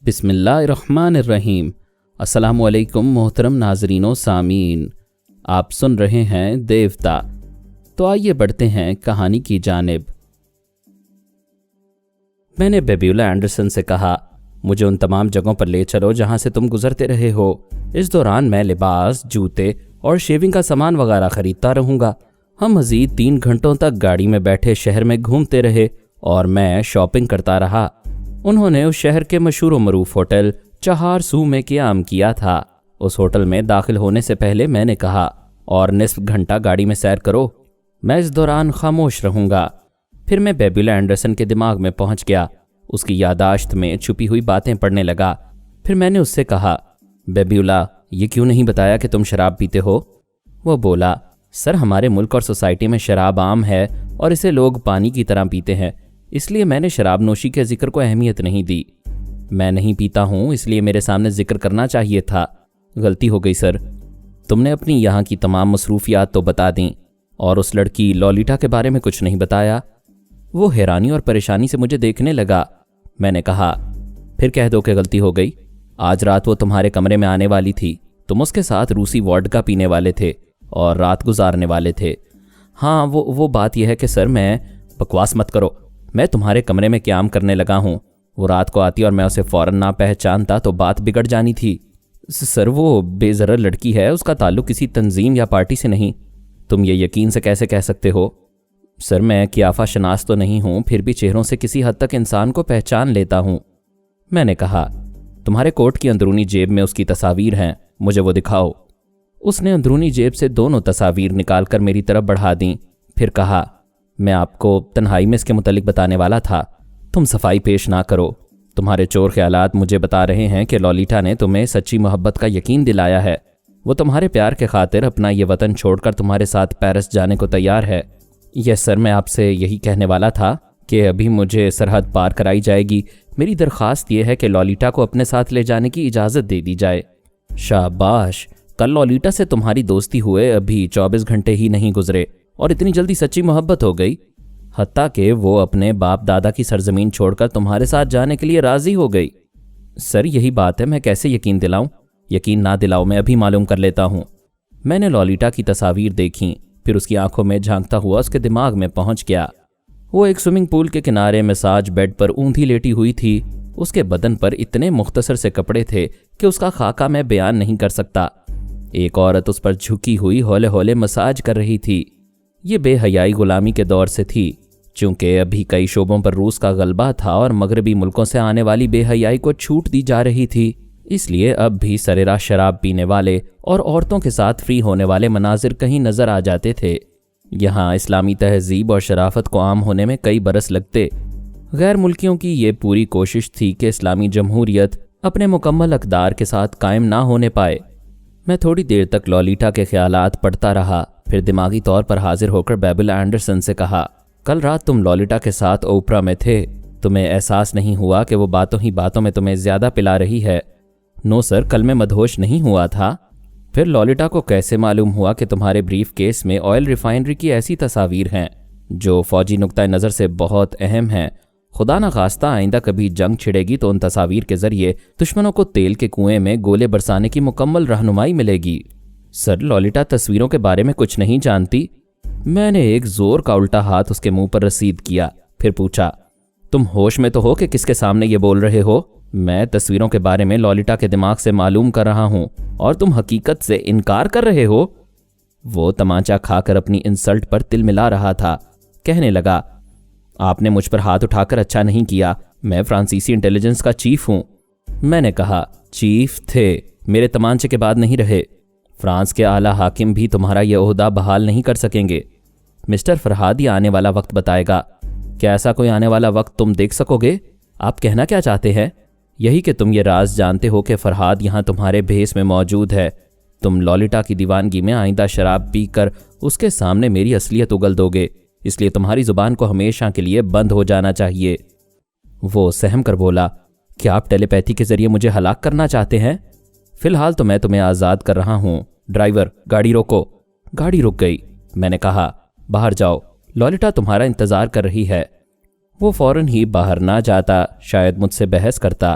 بسم اللہ الرحمن الرحیم۔ السلام علیکم محترم ناظرین و سامعین، آپ سن رہے ہیں دیوتا۔ تو آئیے بڑھتے ہیں کہانی کی جانب۔ میں نے بیبیولا اینڈرسن سے کہا، مجھے ان تمام جگہوں پر لے چلو جہاں سے تم گزرتے رہے ہو۔ اس دوران میں لباس، جوتے اور شیونگ کا سامان وغیرہ خریدتا رہوں گا۔ ہم مزید 3 گھنٹوں تک گاڑی میں بیٹھے شہر میں گھومتے رہے اور میں شاپنگ کرتا رہا۔ انہوں نے اس شہر کے مشہور و معروف ہوٹل چہار سو میں قیام کیا تھا۔ اس ہوٹل میں داخل ہونے سے پہلے میں نے کہا، اور نصف گھنٹہ گاڑی میں سیر کرو، میں اس دوران خاموش رہوں گا۔ پھر میں بیبیولا اینڈرسن کے دماغ میں پہنچ گیا، اس کی یادداشت میں چھپی ہوئی باتیں پڑھنے لگا۔ پھر میں نے اس سے کہا، بیبیولا، یہ کیوں نہیں بتایا کہ تم شراب پیتے ہو؟ وہ بولا، سر ہمارے ملک اور سوسائٹی میں شراب عام ہے اور اسے لوگ پانی کی طرح پیتے ہیں، اس لیے میں نے شراب نوشی کے ذکر کو اہمیت نہیں دی۔ میں نہیں پیتا ہوں، اس لیے میرے سامنے ذکر کرنا چاہیے تھا۔ غلطی ہو گئی سر، تم نے اپنی یہاں کی تمام مصروفیات تو بتا دیں اور اس لڑکی لولیٹا کے بارے میں کچھ نہیں بتایا۔ وہ حیرانی اور پریشانی سے مجھے دیکھنے لگا۔ میں نے کہا، پھر کہہ دو کہ غلطی ہو گئی۔ آج رات وہ تمہارے کمرے میں آنے والی تھی، تم اس کے ساتھ روسی ووڈکا پینے والے تھے اور رات گزارنے والے تھے۔ ہاں وہ بات یہ ہے کہ سر، میں بکواس مت کرو، میں تمہارے کمرے میں قیام کرنے لگا ہوں۔ وہ رات کو آتی اور میں اسے فوراً نہ پہچانتا تو بات بگڑ جانی تھی۔ سر وہ بے ضرر لڑکی ہے، اس کا تعلق کسی تنظیم یا پارٹی سے نہیں۔ تم یہ یقین سے کیسے کہہ سکتے ہو؟ سر میں قیافہ شناس تو نہیں ہوں، پھر بھی چہروں سے کسی حد تک انسان کو پہچان لیتا ہوں۔ میں نے کہا، تمہارے کوٹ کی اندرونی جیب میں اس کی تصاویر ہیں، مجھے وہ دکھاؤ۔ اس نے اندرونی جیب سے دونوں تصاویر نکال کر میری طرف بڑھا دیں، پھر کہا، میں آپ کو تنہائی میں اس کے متعلق بتانے والا تھا، تم صفائی پیش نہ کرو۔ تمہارے چور خیالات مجھے بتا رہے ہیں کہ لولیٹا نے تمہیں سچی محبت کا یقین دلایا ہے۔ وہ تمہارے پیار کے خاطر اپنا یہ وطن چھوڑ کر تمہارے ساتھ پیرس جانے کو تیار ہے۔ یس سر، میں آپ سے یہی کہنے والا تھا کہ ابھی مجھے سرحد پار کرائی جائے گی۔ میری درخواست یہ ہے کہ لولیٹا کو اپنے ساتھ لے جانے کی اجازت دے دی جائے۔ شاباش، کل لولیٹا سے تمہاری دوستی ہوئے ابھی 24 گھنٹے ہی نہیں گزرے اور اتنی جلدی سچی محبت ہو گئی، حتیٰ کہ وہ اپنے باپ دادا کی سرزمین چھوڑ کر تمہارے ساتھ جانے کے لیے راضی ہو گئی۔ سر یہی بات ہے، میں کیسے یقین دلاؤں؟ یقین نہ دلاؤ، میں ابھی معلوم کر لیتا ہوں۔ میں نے لولیٹا کی تصاویر دیکھیں، پھر اس کی آنکھوں میں جھانکتا ہوا اس کے دماغ میں پہنچ گیا۔ وہ ایک سوئمنگ پول کے کنارے مساج بیڈ پر اونھی لیٹی ہوئی تھی۔ اس کے بدن پر اتنے مختصر سے کپڑے تھے کہ اس کا خاکہ میں بیان نہیں کر سکتا۔ ایک عورت اس پر جھکی ہوئی ہولے ہولے مساج کر رہی تھی۔ یہ بے حیائی غلامی کے دور سے تھی، چونکہ ابھی کئی شعبوں پر روس کا غلبہ تھا اور مغربی ملکوں سے آنے والی بے حیائی کو چھوٹ دی جا رہی تھی، اس لیے اب بھی سریراہ شراب پینے والے اور عورتوں کے ساتھ فری ہونے والے مناظر کہیں نظر آ جاتے تھے۔ یہاں اسلامی تہذیب اور شرافت کو عام ہونے میں کئی برس لگتے۔ غیر ملکیوں کی یہ پوری کوشش تھی کہ اسلامی جمہوریت اپنے مکمل اقدار کے ساتھ قائم نہ ہونے پائے۔ میں تھوڑی دیر تک لولیٹا کے خیالات پڑھتا رہا، پھر دماغی طور پر حاضر ہو کر بیبیولا اینڈرسن سے کہا، کل رات تم لولیٹا کے ساتھ اوپرا میں تھے، تمہیں احساس نہیں ہوا کہ وہ باتوں ہی باتوں میں تمہیں زیادہ پلا رہی ہے؟ نو سر، کل میں مدہوش نہیں ہوا تھا۔ پھر لولیٹا کو کیسے معلوم ہوا کہ تمہارے بریف کیس میں آئل ریفائنری کی ایسی تصاویر ہیں جو فوجی نقطہ نظر سے بہت اہم ہیں؟ خدا نخواستہ آئندہ کبھی جنگ چھڑے گی تو ان تصاویر کے ذریعے دشمنوں کو تیل کے کنویں میں گولے برسانے کی مکمل رہنمائی ملے گی۔ سر، لولیٹا تصویروں کے بارے میں کچھ نہیں جانتی۔ میں نے ایک زور کا الٹا ہاتھ اس کے منہ پر رسید کیا، پھر پوچھا، تم ہوش میں تو ہو کہ کس کے سامنے یہ بول رہے ہو؟ میں تصویروں کے بارے میں لولیٹا کے دماغ سے معلوم کر رہا ہوں اور تم حقیقت سے انکار کر رہے ہو؟ وہ تمانچہ کھا کر اپنی انسلٹ پر تل ملا رہا تھا۔ کہنے لگا، آپ نے مجھ پر ہاتھ اٹھا کر اچھا نہیں کیا، میں فرانسیسی انٹیلیجنس کا چیف ہوں۔ میں نے کہا، چیف تھے، میرے تمانچے کے بعد نہیں رہے۔ فرانس کے اعلیٰ حاکم بھی تمہارا یہ عہدہ بحال نہیں کر سکیں گے۔ مسٹر فرہاد، یہ آنے والا وقت بتائے گا۔ کیا ایسا کوئی آنے والا وقت تم دیکھ سکو گے؟ آپ کہنا کیا چاہتے ہیں؟ یہی کہ تم یہ راز جانتے ہو کہ فرہاد یہاں تمہارے بھیس میں موجود ہے۔ تم لولیٹا کی دیوانگی میں آئندہ شراب پی کر اس کے سامنے میری اصلیت اگل دو گے، اس لیے تمہاری زبان کو ہمیشہ کے لیے بند ہو جانا چاہیے۔ وہ سہم کر بولا، کیا آپ ٹیلی پیتھی کے ذریعے مجھے ہلاک کرنا چاہتے ہیں؟ فی الحال تو میں تمہیں آزاد کر رہا ہوں۔ ڈرائیور، گاڑی روکو۔ گاڑی رک گئی۔ میں نے کہا، باہر جاؤ، لولیٹا تمہارا انتظار کر رہی ہے۔ وہ فوراً ہی باہر نہ جاتا، شاید مجھ سے بحث کرتا۔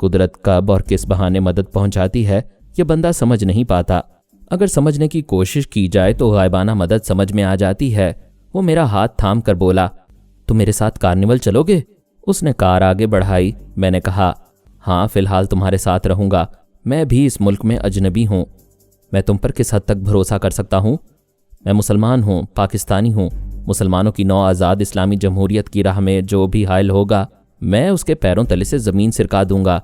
قدرت کب اور کس بہانے مدد پہنچاتی ہے یہ بندہ سمجھ نہیں پاتا۔ اگر سمجھنے کی کوشش کی جائے تو غائبانہ مدد سمجھ میں آ جاتی ہے۔ وہ میرا ہاتھ تھام کر بولا، تم میرے ساتھ کارنیول چلو گے؟ اس نے کار آگے بڑھائی۔ میں نے کہا، ہاں فی الحال تمہارے ساتھ رہوں گا، میں بھی اس ملک میں اجنبی ہوں۔ میں تم پر کس حد تک بھروسہ کر سکتا ہوں؟ میں مسلمان ہوں، پاکستانی ہوں۔ مسلمانوں کی نو آزاد اسلامی جمہوریت کی راہ میں جو بھی حائل ہوگا میں اس کے پیروں تلے سے زمین سرکا دوں گا۔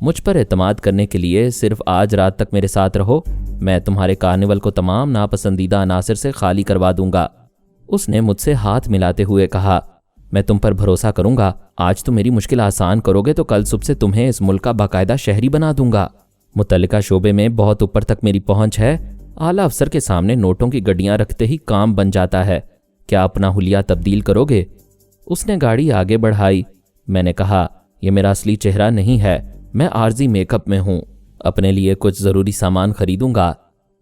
مجھ پر اعتماد کرنے کے لیے صرف آج رات تک میرے ساتھ رہو، میں تمہارے کارنیول کو تمام ناپسندیدہ عناصر سے خالی کروا دوں گا۔ اس نے مجھ سے ہاتھ ملاتے ہوئے کہا، میں تم پر بھروسہ کروں گا، آج تم میری مشکل آسان کرو گے تو کل صبح سے تمہیں اس ملک کا باقاعدہ شہری بنا دوں گا۔ متعلقہ شعبے میں بہت اوپر تک میری پہنچ ہے، اعلیٰ افسر کے سامنے نوٹوں کی گڈیاں رکھتے ہی کام بن جاتا ہے۔ کیا اپنا حلیہ تبدیل کرو گے؟ اس نے گاڑی آگے بڑھائی۔ میں نے کہا، یہ میرا اصلی چہرہ نہیں ہے، میں عارضی میک اپ میں ہوں، اپنے لیے کچھ ضروری سامان خریدوں گا۔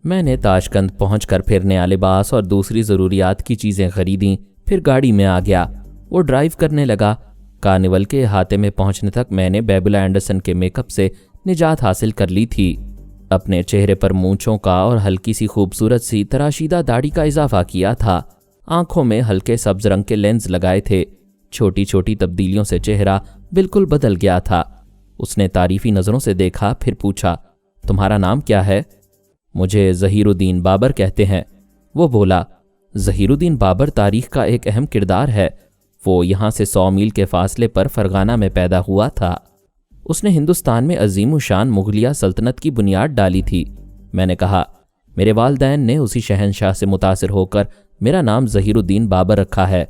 میں نے تاشقند پہنچ کر پھر نیا لباس اور دوسری ضروریات کی چیزیں خریدیں، پھر گاڑی میں آ گیا۔ وہ ڈرائیو کرنے لگا۔ کارنیول کے احاطے میں پہنچنے تک میں نے بیبولا اینڈرسن کے میک اپ سے نجات حاصل کر لی تھی۔ اپنے چہرے پر مونچھوں کا اور ہلکی سی خوبصورت سی تراشیدہ داڑھی کا اضافہ کیا تھا۔ آنکھوں میں ہلکے سبز رنگ کے لینز لگائے تھے۔ چھوٹی چھوٹی تبدیلیوں سے چہرہ بالکل بدل گیا تھا۔ اس نے تعریفی نظروں سے دیکھا، پھر پوچھا، تمہارا نام کیا ہے؟ مجھے ظہیر الدین بابر کہتے ہیں۔ وہ بولا، ظہیر الدین بابر تاریخ کا ایک اہم کردار ہے۔ وہ یہاں سے 100 میل کے فاصلے پر فرغانہ میں پیدا ہوا تھا۔ اس نے ہندوستان میں عظیم الشان مغلیہ سلطنت کی بنیاد ڈالی تھی۔ میں نے کہا، میرے والدین نے اسی شہنشاہ سے متاثر ہو کر میرا نام ظہیر الدین بابر رکھا ہے۔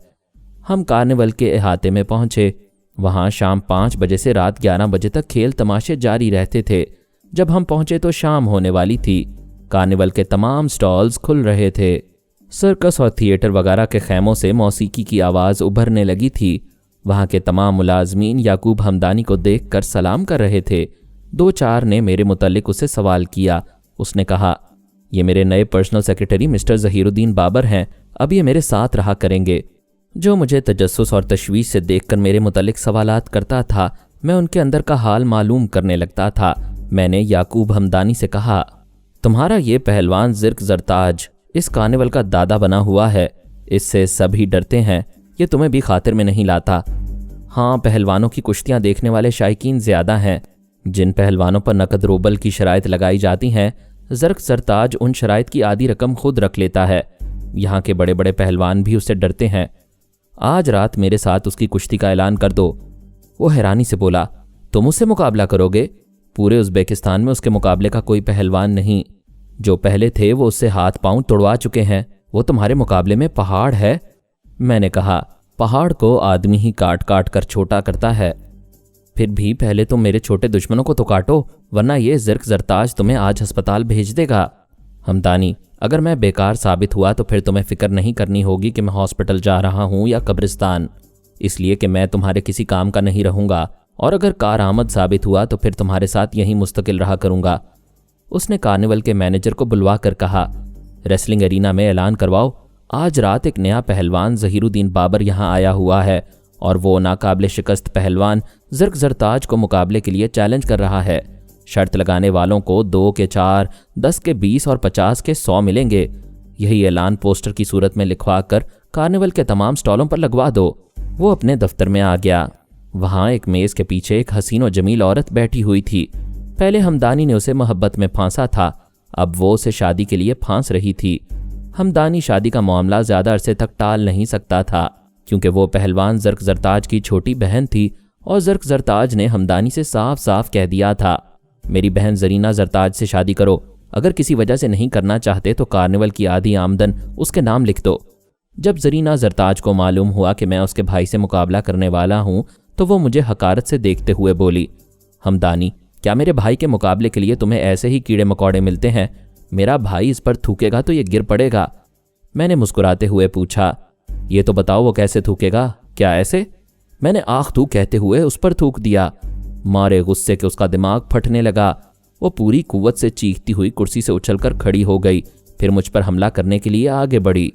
ہم کارنیول کے احاطے میں پہنچے۔ وہاں شام 5 بجے سے رات 11 بجے تک کھیل تماشے جاری رہتے تھے۔ جب ہم پہنچے تو شام ہونے والی تھی۔ کارنیول کے تمام سٹالز کھل رہے تھے۔ سرکس اور تھیٹر وغیرہ کے خیموں سے موسیقی کی آواز ابھرنے لگی تھی۔ وہاں کے تمام ملازمین یعقوب ہمدانی کو دیکھ کر سلام کر رہے تھے۔ 2-4 نے میرے متعلق اسے سوال کیا۔ اس نے کہا، یہ میرے نئے پرسنل سیکرٹری مسٹر ظہیر الدین بابر ہیں، اب یہ میرے ساتھ رہا کریں گے۔ جو مجھے تجسس اور تشویش سے دیکھ کر میرے متعلق سوالات کرتا تھا، میں ان کے اندر کا حال معلوم کرنے لگتا تھا۔ میں نے یعقوب ہمدانی سے کہا، تمہارا یہ پہلوان زرق زرتاج اس کارنیول کا دادا بنا ہوا ہے، اس سے سبھی ڈرتے ہیں، یہ تمہیں بھی خاطر میں نہیں لاتا؟ ہاں، پہلوانوں کی کشتیاں دیکھنے والے شائقین زیادہ ہیں۔ جن پہلوانوں پر نقد روبل کی شرائط لگائی جاتی ہیں، زرق زرتاج ان شرائط کی آدھی رقم خود رکھ لیتا ہے۔ یہاں کے بڑے بڑے پہلوان بھی اس سے ڈرتے ہیں۔ آج رات میرے ساتھ اس کی کشتی کا اعلان کر دو۔ وہ حیرانی سے بولا، تم اس سے مقابلہ کرو گے؟ پورے ازبیکستان میں اس کے مقابلے کا کوئی پہلوان نہیں۔ جو پہلے تھے وہ اس سے ہاتھ پاؤں توڑوا چکے ہیں، وہ تمہارے مقابلے میں پہاڑ ہے۔ میں نے کہا، پہاڑ کو آدمی ہی کاٹ کاٹ کر چھوٹا کرتا ہے۔ پھر بھی پہلے تم میرے چھوٹے دشمنوں کو تو کاٹو، ورنہ یہ زرق زرتاج تمہیں آج ہسپتال بھیج دے گا۔ ہمدانی، اگر میں بیکار ثابت ہوا تو پھر تمہیں فکر نہیں کرنی ہوگی کہ میں ہاسپٹل جا رہا ہوں یا قبرستان، اس لیے کہ میں تمہارے کسی کام کا نہیں رہوں گا، اور اگر کارآمد ثابت ہوا تو پھر تمہارے ساتھ یہیں مستقل رہا کروں گا۔ اس نے کارنیول کے مینیجر کو بلوا کر کہا، ریسلنگ ارینا میں اعلان کرواؤ، آج رات ایک نیا پہلوان ظہیر الدین بابر یہاں آیا ہوا ہے، اور وہ ناقابل شکست پہلوان زرق زرتاج کو مقابلے کے لیے چیلنج کر رہا ہے۔ شرط لگانے والوں کو 2 کے 4، 10 کے 20 اور 50 کے 100 ملیں گے۔ یہی اعلان پوسٹر کی صورت میں لکھوا کر کارنیول کے تمام سٹالوں پر لگوا دو۔ وہ اپنے دفتر میں آ گیا۔ وہاں ایک میز کے پیچھے ایک حسین و جمیل عورت بیٹھی ہوئی تھی۔ پہلے ہمدانی نے اسے محبت میں پھانسا تھا، اب وہ اسے شادی کے لیے پھانس رہی تھی۔ ہمدانی شادی کا معاملہ زیادہ عرصے تک ٹال نہیں سکتا تھا، کیونکہ وہ پہلوان زرق زرتاج کی چھوٹی بہن تھی، اور زرق زرتاج نے ہمدانی سے صاف صاف کہہ دیا تھا، میری بہن زرینہ زرتاج سے شادی کرو، اگر کسی وجہ سے نہیں کرنا چاہتے تو کارنیول کی آدھی آمدن اس کے نام لکھ دو۔ جب زرینہ زرتاج کو معلوم ہوا کہ میں اس کے بھائی سے مقابلہ کرنے والا ہوں تو وہ مجھے حقارت سے دیکھتے ہوئے بولی، ہمدانی، کیا میرے بھائی کے مقابلے کے لیے تمہیں ایسے ہی کیڑے مکوڑے ملتے ہیں؟ میرا بھائی اس پر تھوکے گا تو یہ گر پڑے گا۔ میں نے مسکراتے ہوئے پوچھا، یہ تو بتاؤ وہ کیسے تھوکے گا؟ کیا ایسے؟ میں نے آخ تو کہتے ہوئے اس پر تھوک دیا۔ مارے غصے کے اس کا دماغ پھٹنے لگا۔ وہ پوری قوت سے چیختی ہوئی کرسی سے اچھل کر کھڑی ہو گئی، پھر مجھ پر حملہ کرنے کے لیے آگے بڑھی۔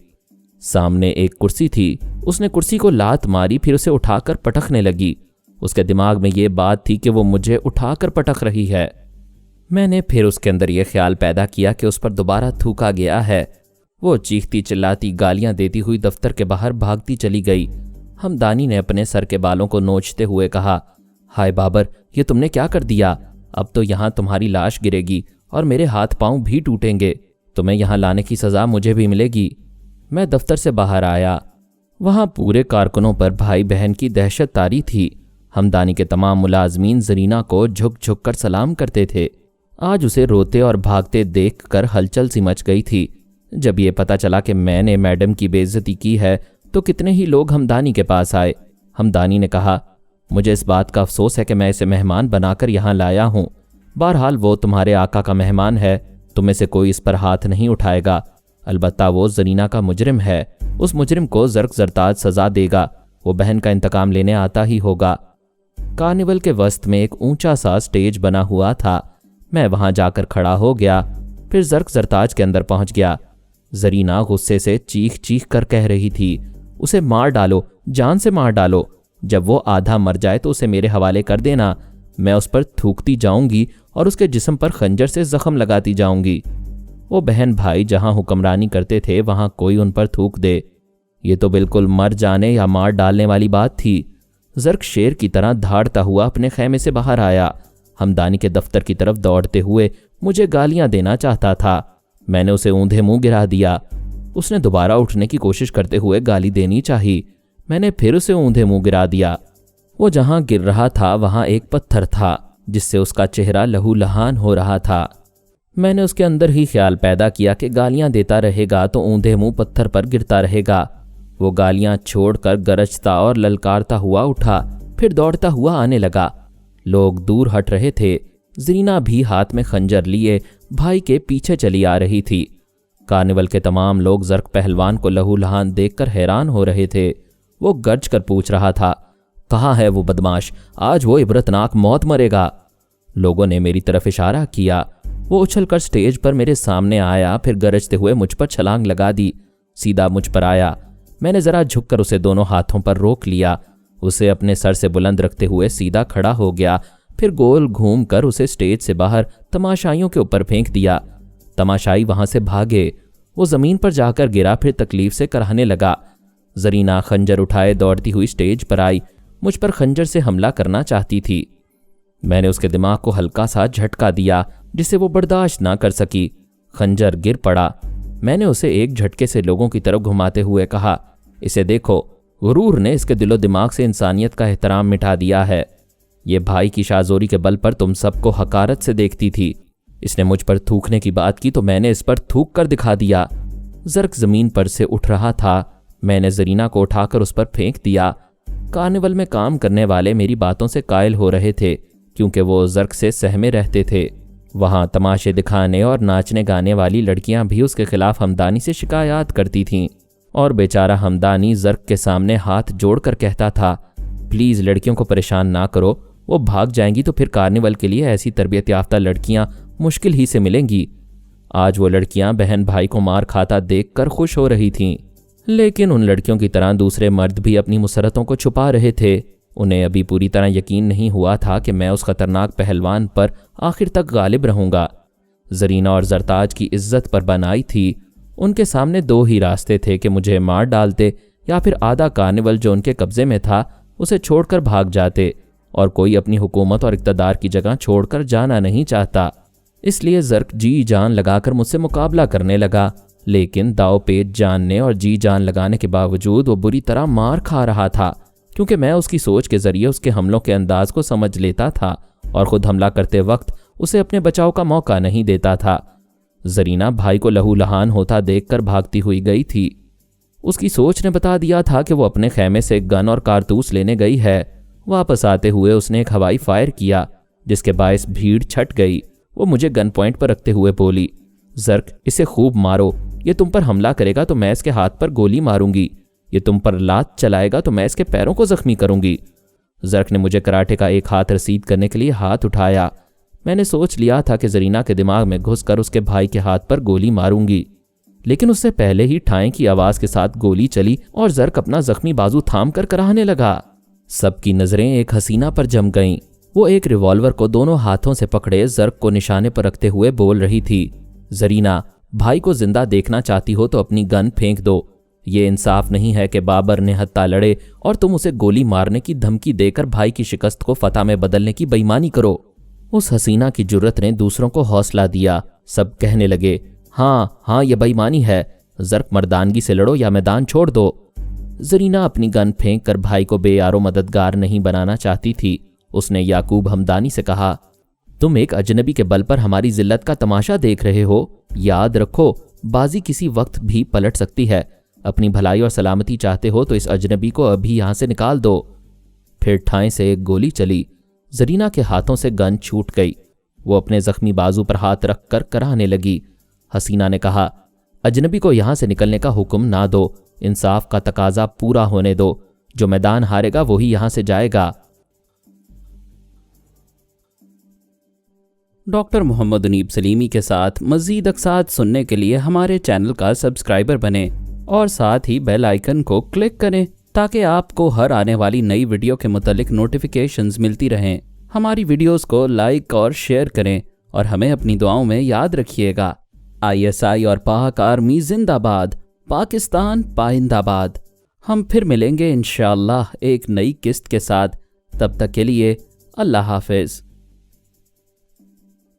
سامنے ایک کرسی تھی، اس نے کرسی کو لات ماری، پھر اسے اٹھا کر پٹکنے لگی۔ اس کے دماغ میں یہ بات تھی کہ وہ مجھے اٹھا کر پٹک رہی ہے۔ میں نے پھر اس کے اندر یہ خیال پیدا کیا کہ اس پر دوبارہ تھوکا گیا ہے۔ وہ چیختی چلاتی گالیاں دیتی ہوئی دفتر کے باہر بھاگتی چلی گئی۔ ہمدانی نے اپنے سر کے بالوں کو نوچتے ہوئے کہا، ہائے بابر، یہ تم نے کیا کر دیا؟ اب تو یہاں تمہاری لاش گرے گی اور میرے ہاتھ پاؤں بھی ٹوٹیں گے۔ تمہیں یہاں لانے کی سزا مجھے بھی ملے گی۔ میں دفتر سے باہر آیا۔ وہاں پورے کارکنوں پر بھائی بہن کی دہشت طاری تھی۔ ہمدانی کے تمام ملازمین زرینہ کو جھک جھک کر سلام کرتے تھے۔ آج اسے روتے اور بھاگتے دیکھ کر ہلچل سی مچ گئی تھی۔ جب یہ پتا چلا کہ میں نے میڈم کی بے عزتی کی ہے تو کتنے ہی لوگ ہمدانی کے پاس آئے۔ ہمدانی نے کہا، مجھے اس بات کا افسوس ہے کہ میں اسے مہمان بنا کر یہاں لایا ہوں۔ بہرحال وہ تمہارے آقا کا مہمان ہے، تم میں سے کوئی اس پر ہاتھ نہیں اٹھائے گا۔ البتہ وہ زرینہ کا مجرم ہے، اس مجرم کو زرق زرتاج سزا دے گا۔ وہ بہن کا انتقام لینے آتا ہی ہوگا۔ کارنیول کے وسط میں ایک اونچا سا سٹیج بنا ہوا تھا۔ میں وہاں جا کر کھڑا ہو گیا، پھر زرق زرتاج کے اندر پہنچ گیا۔ زرینہ غصے سے چیخ چیخ کر کہہ رہی تھی، اسے مار ڈالو، جان سے مار ڈالو۔ جب وہ آدھا مر جائے تو اسے میرے حوالے کر دینا۔ میں اس پر تھوکتی جاؤں گی اور اس کے جسم پر خنجر سے زخم لگاتی جاؤں گی۔ وہ بہن بھائی جہاں حکمرانی کرتے تھے وہاں کوئی ان پر تھوک دے، یہ تو بالکل مر جانے یا مار ڈالنے والی بات تھی۔ زرق شیر کی طرح دھاڑتا ہوا اپنے خیمے سے باہر آیا۔ ہمدانی کے دفتر کی طرف دوڑتے ہوئے مجھے گالیاں دینا چاہتا تھا۔ میں نے اسے اوندھے منہ گرا دیا۔ اس نے دوبارہ اٹھنے کی کوشش کرتے ہوئے گالی دینی چاہی۔ میں نے پھر اسے اوندھے منہ گرا دیا۔ وہ جہاں گر رہا تھا وہاں ایک پتھر تھا جس سے اس کا چہرہ لہو لہان ہو رہا تھا۔ میں نے اس کے اندر ہی خیال پیدا کیا کہ گالیاں دیتا رہے گا تو اوندھے منہ پتھر پر گرتا رہے گا۔ وہ گالیاں چھوڑ کر گرجتا اور للکارتا ہوا اٹھا، پھر دوڑتا ہوا آنے لگا۔ لوگ دور ہٹ رہے تھے۔ زرینہ بھی ہاتھ میں خنجر لیے بھائی کے پیچھے چلی آ رہی تھی۔ کارنیول کے تمام لوگ زرق پہلوان کو لہو لہان دیکھ کر حیران ہو رہے تھے۔ وہ گرج کر پوچھ رہا تھا، کہاں ہے وہ بدماش؟ آج وہ عبرتناک موت مرے گا۔ لوگوں نے میری طرف اشارہ کیا۔ وہ اچھل کر سٹیج پر میرے سامنے آیا، پھر گرجتے ہوئے مجھ پر چھلانگ لگا دی، سیدھا مجھ پر آیا۔ میں نے ذرا جھک کر اسے دونوں ہاتھوں پر روک لیا۔ اسے اپنے سر سے بلند رکھتے ہوئے سیدھا کھڑا ہو گیا، پھر گول گھوم کر اسے سٹیج سے باہر تماشائیوں کے اوپر پھینک دیا۔ تماشائی وہاں سے بھاگے۔ وہ زمین پر جا کر گرا، پھر تکلیف سے کراہنے لگا۔ زرینہ خنجر اٹھائے دوڑتی ہوئی سٹیج پر آئی، مجھ پر خنجر سے حملہ کرنا چاہتی تھی۔ میں نے اس کے دماغ کو ہلکا سا جھٹکا دیا جسے وہ برداشت نہ کر سکی۔ خنجر گر پڑا۔ میں نے اسے ایک جھٹکے سے لوگوں کی طرف گھماتے ہوئے کہا، اسے دیکھو، غرور نے اس کے دل و دماغ سے انسانیت کا احترام مٹا دیا ہے۔ یہ بھائی کی شاذوری کے بل پر تم سب کو حقارت سے دیکھتی تھی۔ اس نے مجھ پر تھوکنے کی بات کی تو میں نے اس پر تھوک کر دکھا دیا۔ زرق زمین پر سے اٹھ رہا تھا۔ میں نے زرینہ کو اٹھا کر اس پر پھینک دیا۔ کارنیول میں کام کرنے والے میری باتوں سے قائل ہو رہے تھے کیونکہ وہ زرق سے سہمے رہتے تھے۔ وہاں تماشے دکھانے اور ناچنے گانے والی لڑکیاں بھی اس کے خلاف ہمدانی سے شکایات کرتی تھیں، اور بیچارہ ہمدانی زرق کے سامنے ہاتھ جوڑ کر کہتا تھا، پلیز لڑکیوں کو پریشان نہ کرو، وہ بھاگ جائیں گی تو پھر کارنیول کے لیے ایسی تربیت یافتہ لڑکیاں مشکل ہی سے ملیں گی۔ آج وہ لڑکیاں بہن بھائی کو مار کھاتا دیکھ کر خوش ہو رہی تھیں، لیکن ان لڑکیوں کی طرح دوسرے مرد بھی اپنی مسرتوں کو چھپا رہے تھے۔ انہیں ابھی پوری طرح یقین نہیں ہوا تھا کہ میں اس خطرناک پہلوان پر آخر تک غالب رہوں گا۔ زرینہ اور زرتاج کی عزت پر بنائی تھی۔ ان کے سامنے دو ہی راستے تھے کہ مجھے مار ڈالتے یا پھر آدھا کارنیول جو ان کے قبضے میں تھا اسے چھوڑ کر بھاگ جاتے، اور کوئی اپنی حکومت اور اقتدار کی جگہ چھوڑ کر جانا نہیں چاہتا۔ اس لیے زرق جی جان لگا کر مجھ سے مقابلہ کرنے لگا، لیکن داؤ پیچ جاننے اور جی جان لگانے کے باوجود وہ بری طرح مار کھا رہا تھا، کیونکہ میں اس کی سوچ کے ذریعے اس کے حملوں کے انداز کو سمجھ لیتا تھا اور خود حملہ کرتے وقت اسے اپنے بچاؤ کا موقع نہیں دیتا تھا۔ زرینہ بھائی کو لہو لہان ہوتا دیکھ کر بھاگتی ہوئی گئی تھی۔ اس کی سوچ نے بتا دیا تھا کہ وہ اپنے خیمے سے گن اور کارتوس لینے گئی ہے۔ واپس آتے ہوئے اس نے ایک ہوائی فائر کیا جس کے باعث بھیڑ چھٹ گئی۔ وہ مجھے گن پوائنٹ پر رکھتے ہوئے بولی، زرق اسے خوب مارو، یہ تم پر حملہ کرے گا تو میں اس کے ہاتھ پر گولی ماروں گی، یہ تم پر لات چلائے گا تو میں اس کے پیروں کو زخمی کروں گی۔ زرق نے مجھے کراٹے کا ایک ہاتھ رسید کرنے کے لیے ہاتھ اٹھایا۔ میں نے سوچ لیا تھا کہ زرینہ کے دماغ میں گھس کر اس کے بھائی کے ہاتھ پر گولی ماروں گی، لیکن اس سے پہلے ہی ٹھائیں کی آواز کے ساتھ گولی چلی اور زرق اپنا زخمی بازو تھام کر کراہنے لگا۔ سب کی نظریں ایک حسینہ پر جم گئیں۔ وہ ایک ریوالور کو دونوں ہاتھوں سے پکڑے زرق کو نشانے پر رکھتے ہوئے بول رہی تھی، زرینہ، بھائی کو زندہ دیکھنا چاہتی ہو تو اپنی گن پھینک دو۔ یہ انصاف نہیں ہے کہ بابر نے حتہ لڑے اور تم اسے گولی مارنے کی دھمکی دے کر بھائی کی شکست کو فتح میں بدلنے کی بے ایمانی کرو۔ اس حسینہ کی جرت نے دوسروں کو حوصلہ دیا۔ سب کہنے لگے، ہاں ہاں، یہ بے ایمانی ہے، زرق مردانگی سے لڑو یا میدان چھوڑ دو۔ زرینہ اپنی گن پھینک کر بھائی کو بے یار و مددگار نہیں بنانا چاہتی تھی۔ اس نے یعقوب ہمدانی سے کہا، تم ایک اجنبی کے بل پر ہماری ذلت کا تماشا دیکھ رہے ہو؟ یاد رکھو، بازی کسی وقت بھی پلٹ سکتی ہے۔ اپنی بھلائی اور سلامتی چاہتے ہو تو اس اجنبی کو ابھی یہاں سے نکال دو۔ پھر ٹھائیں سے ایک گولی چلی۔ زرینہ کے ہاتھوں سے گن چھوٹ گئی۔ وہ اپنے زخمی بازو پر ہاتھ رکھ کر کراہنے لگی۔ حسینہ نے کہا، اجنبی کو یہاں سے نکلنے کا حکم نہ دو، انصاف کا تقاضا پورا ہونے دو۔ جو میدان ہارے گا وہی یہاں سے جائے گا۔ ڈاکٹر محمد انیب سلیمی کے ساتھ مزید اقساط سننے کے لیے ہمارے چینل کا سبسکرائبر بنیں اور ساتھ ہی بیل آئیکن کو کلک کریں تاکہ آپ کو ہر آنے والی نئی ویڈیو کے متعلق نوٹیفیکیشنز ملتی رہیں۔ ہماری ویڈیوز کو لائک اور شیئر کریں اور ہمیں اپنی دعاؤں میں یاد رکھیے گا۔ ISI اور پاک آرمی زندہ باد، پاکستان پائندہ باد۔ ہم پھر ملیں گے انشاءاللہ ایک نئی قسط کے ساتھ۔ تب تک کے لیے اللہ حافظ۔